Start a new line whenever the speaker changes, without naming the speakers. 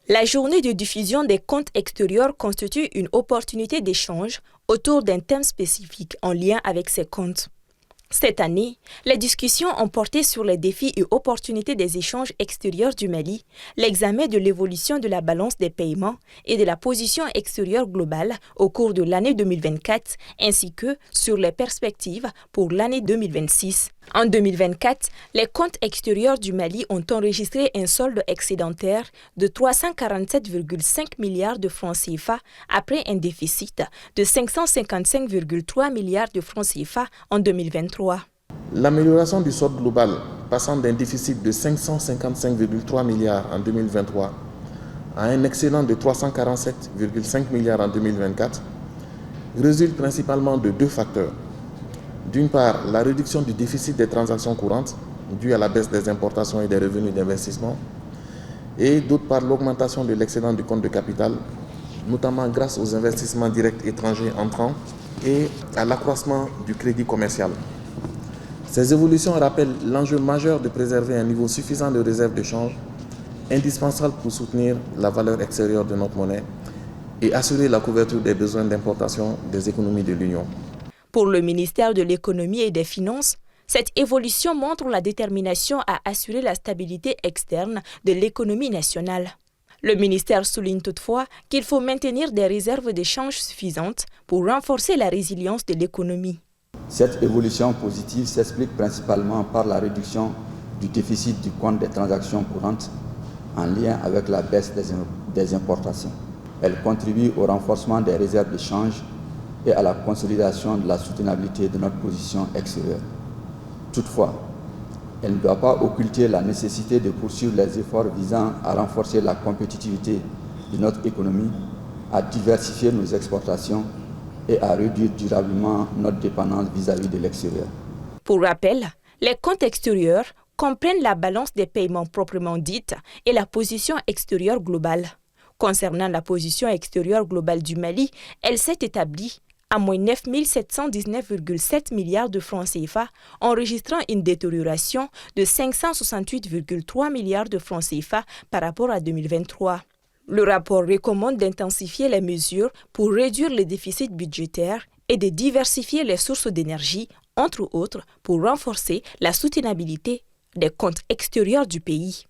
La journée de diffusion des comptes extérieurs constitue une opportunité d'échange autour d'un thème spécifique en lien avec ces comptes. Cette année, les discussions ont porté sur les défis et opportunités des échanges extérieurs du Mali, l'examen de l'évolution de la balance des paiements et de la position extérieure globale au cours de l'année 2024, ainsi que sur les perspectives pour l'année 2026. En 2024, les comptes extérieurs du Mali ont enregistré un solde excédentaire de 347,5 milliards de francs CFA après un déficit de 555,3 milliards de francs CFA en 2023.
L'amélioration du solde global, passant d'un déficit de 555,3 milliards en 2023 à un excédent de 347,5 milliards en 2024, résulte principalement de deux facteurs. D'une part, la réduction du déficit des transactions courantes, due à la baisse des importations et des revenus d'investissement, et d'autre part, l'augmentation de l'excédent du compte de capital, notamment grâce aux investissements directs étrangers entrants et à l'accroissement du crédit commercial. Ces évolutions rappellent l'enjeu majeur de préserver un niveau suffisant de réserves de change, indispensable pour soutenir la valeur extérieure de notre monnaie et assurer la couverture des besoins d'importation des économies de l'Union.
Pour le ministère de l'Économie et des Finances, cette évolution montre la détermination à assurer la stabilité externe de l'économie nationale. Le ministère souligne toutefois qu'il faut maintenir des réserves de change suffisantes pour renforcer la résilience de l'économie.
Cette évolution positive s'explique principalement par la réduction du déficit du compte des transactions courantes en lien avec la baisse des importations. Elle contribue au renforcement des réserves de change et à la consolidation de la soutenabilité de notre position extérieure. Toutefois, elle ne doit pas occulter la nécessité de poursuivre les efforts visant à renforcer la compétitivité de notre économie, à diversifier nos exportations et à réduire durablement notre dépendance vis-à-vis de l'extérieur.
Pour rappel, les comptes extérieurs comprennent la balance des paiements proprement dite et la position extérieure globale. Concernant la position extérieure globale du Mali, elle s'est établie à moins 9 719,7 milliards de francs CFA, enregistrant une détérioration de 568,3 milliards de francs CFA par rapport à 2023. Le rapport recommande d'intensifier les mesures pour réduire le déficit budgétaire et de diversifier les sources d'énergie, entre autres, pour renforcer la soutenabilité des comptes extérieurs du pays.